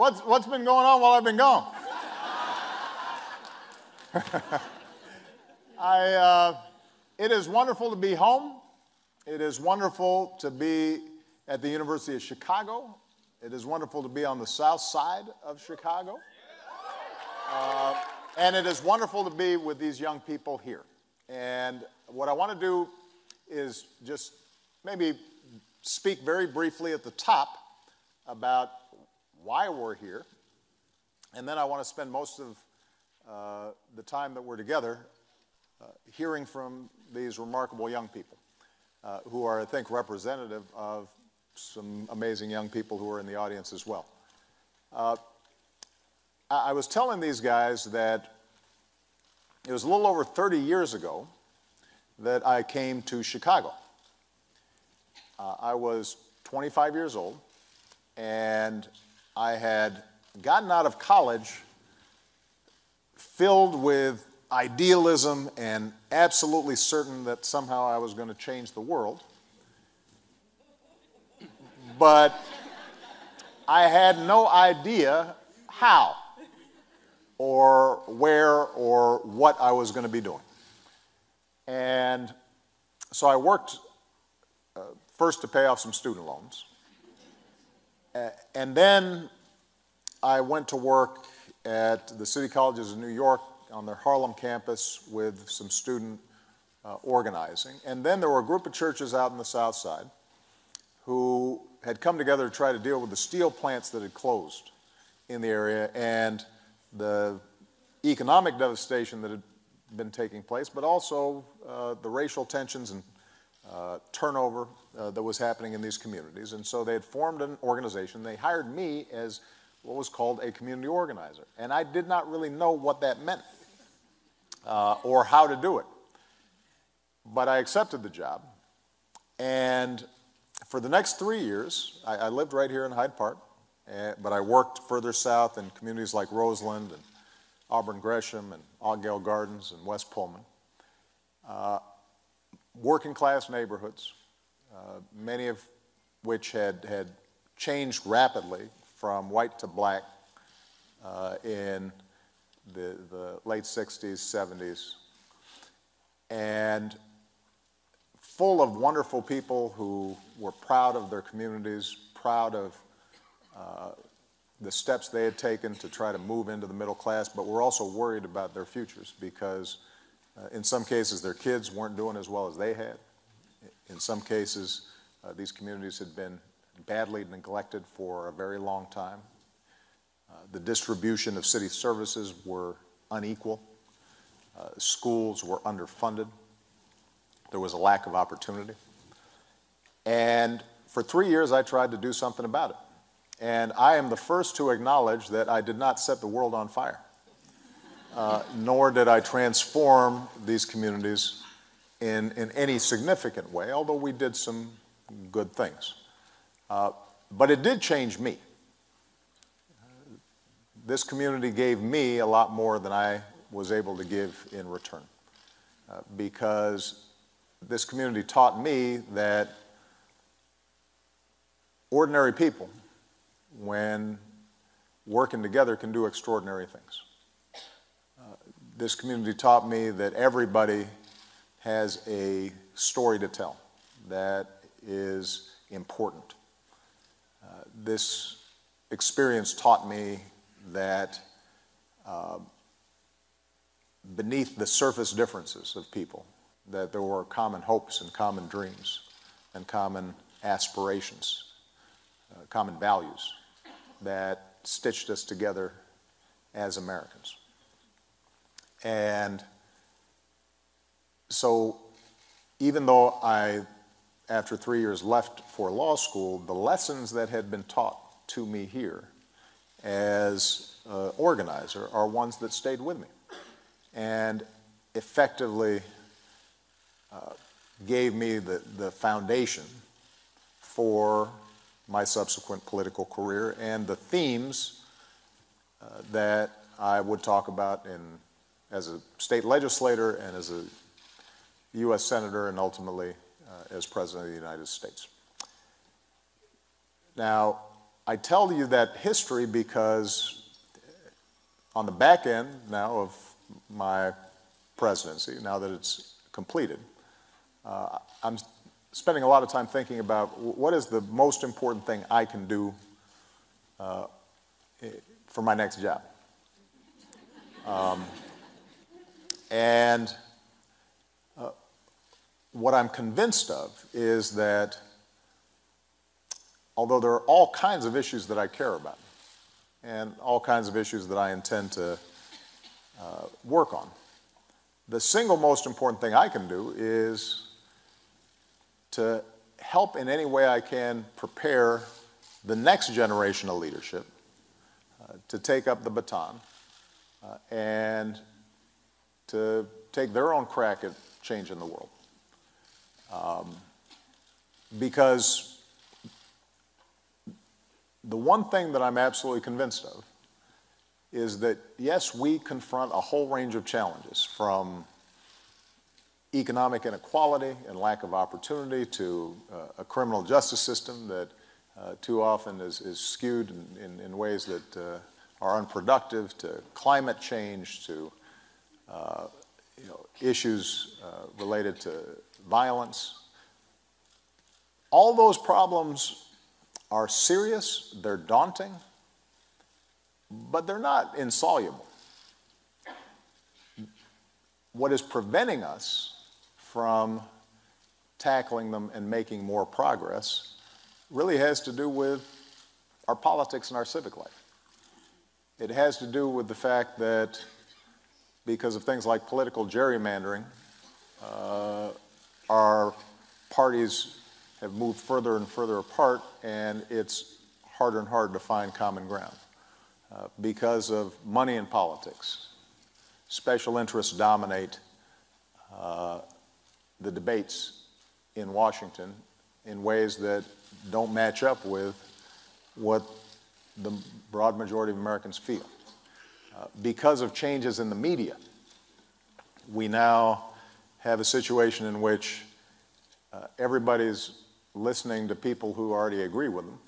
What's been going on while I've been gone? It is wonderful to be home. It is wonderful to be at the University of Chicago. It is wonderful to be on the south side of Chicago. And it is wonderful to be with these young people here. And what I want to do is just maybe speak very briefly at the top about why we're here. And then I want to spend most of the time that we're together hearing from these remarkable young people who are, I think, representative of some amazing young people who are in the audience as well. I was telling these guys that it was a little over 30 years ago that I came to Chicago. I was 25 years old, and I had gotten out of college filled with idealism and absolutely certain that somehow I was going to change the world. But I had no idea how or where or what I was going to be doing. And so I worked first to pay off some student loans. And then I went to work at the City Colleges of New York on their Harlem campus with some student organizing. And then there were a group of churches out in the South Side who had come together to try to deal with the steel plants that had closed in the area and the economic devastation that had been taking place, but also the racial tensions and turnover that was happening in these communities. And so they had formed an organization. They hired me as what was called a community organizer. And I did not really know what that meant or how to do it. But I accepted the job. And for the next 3 years, I lived right here in Hyde Park, but I worked further south in communities like Roseland and Auburn Gresham and Oggale Gardens and West Pullman. Working class neighborhoods, many of which had changed rapidly from white to black in the late 60s, 70s, and full of wonderful people who were proud of their communities, proud of the steps they had taken to try to move into the middle class, but were also worried about their futures because in some cases their kids weren't doing as well as they had. In some cases, these communities had been badly neglected for a very long time. The distribution of city services were unequal. Schools were underfunded. There was a lack of opportunity. And for 3 years, I tried to do something about it. And I am the first to acknowledge that I did not set the world on fire, nor did I transform these communities in any significant way, although we did some good things. But it did change me. This community gave me a lot more than I was able to give in return, because this community taught me that ordinary people, when working together, can do extraordinary things. This community taught me that everybody has a story to tell that is important. This experience taught me that beneath the surface differences of people, that there were common hopes and common dreams and common aspirations, common values that stitched us together as Americans. And so even though I, after 3 years, left for law school, the lessons that had been taught to me here as an organizer are ones that stayed with me and effectively gave me the foundation for my subsequent political career and the themes that I would talk about as a state legislator and as a U.S. Senator and ultimately as President of the United States. Now, I tell you that history because on the back end now of my presidency, now that it's completed, I'm spending a lot of time thinking about what is the most important thing I can do for my next job. And what I'm convinced of is that although there are all kinds of issues that I care about and all kinds of issues that I intend to work on, the single most important thing I can do is to help in any way I can prepare the next generation of leadership to take up the baton and to take their own crack at changing the world. Because the one thing that I'm absolutely convinced of is that, yes, we confront a whole range of challenges, from economic inequality and lack of opportunity to a criminal justice system that too often is skewed in ways that are unproductive, to climate change, to issues related to violence. All those problems are serious, they're daunting, but they're not insoluble. What is preventing us from tackling them and making more progress really has to do with our politics and our civic life. It has to do with the fact that because of things like political gerrymandering, our parties have moved further and further apart, and it's harder and harder to find common ground. Because of money in politics, special interests dominate the debates in Washington in ways that don't match up with what the broad majority of Americans feel. Because of changes in the media, we now have a situation in which everybody's listening to people who already agree with them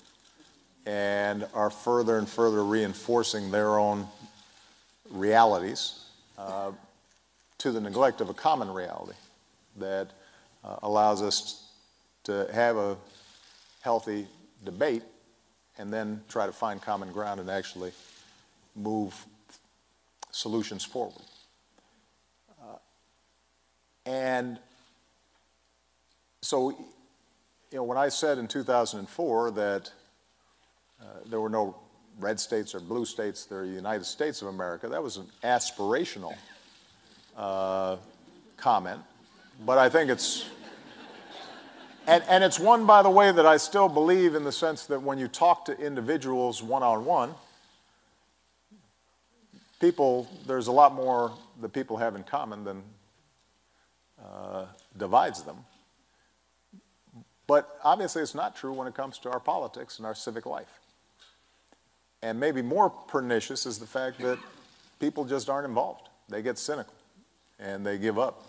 and are further and further reinforcing their own realities to the neglect of a common reality that allows us to have a healthy debate and then try to find common ground and actually move solutions forward. And so, when I said in 2004 that there were no red states or blue states, there are the United States of America, that was an aspirational comment, but I think it's, and it's one, by the way, that I still believe, in the sense that when you talk to individuals one-on-one, there's a lot more that people have in common than divides them. But obviously it's not true when it comes to our politics and our civic life. And maybe more pernicious is the fact that people just aren't involved. They get cynical and they give up.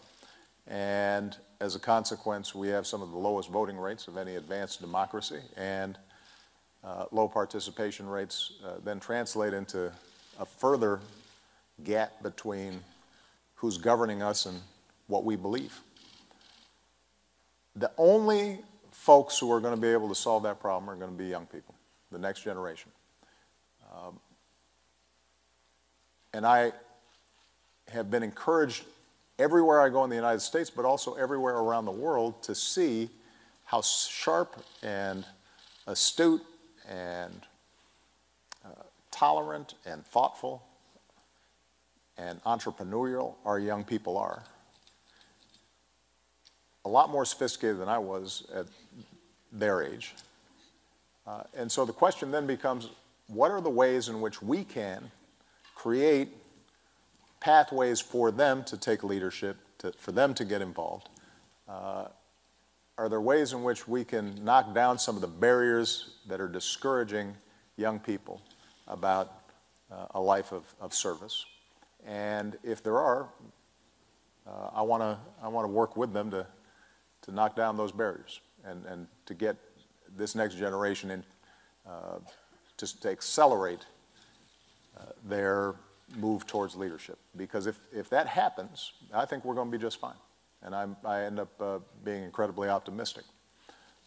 And as a consequence, we have some of the lowest voting rates of any advanced democracy, and low participation rates then translate into a further gap between who's governing us and what we believe. The only folks who are going to be able to solve that problem are going to be young people, the next generation. And I have been encouraged everywhere I go in the United States, but also everywhere around the world, to see how sharp and astute and tolerant and thoughtful and entrepreneurial our young people are. A lot more sophisticated than I was at their age. And so the question then becomes, what are the ways in which we can create pathways for them to take leadership, for them to get involved? Are there ways in which we can knock down some of the barriers that are discouraging young people about a life of service? And if there are, I want to work with them to knock down those barriers and to get this next generation to accelerate their move towards leadership. Because if that happens, I think we're going to be just fine. And I end up being incredibly optimistic.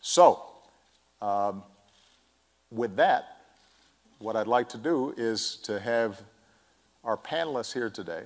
So, with that, what I'd like to do is to have our panelists here today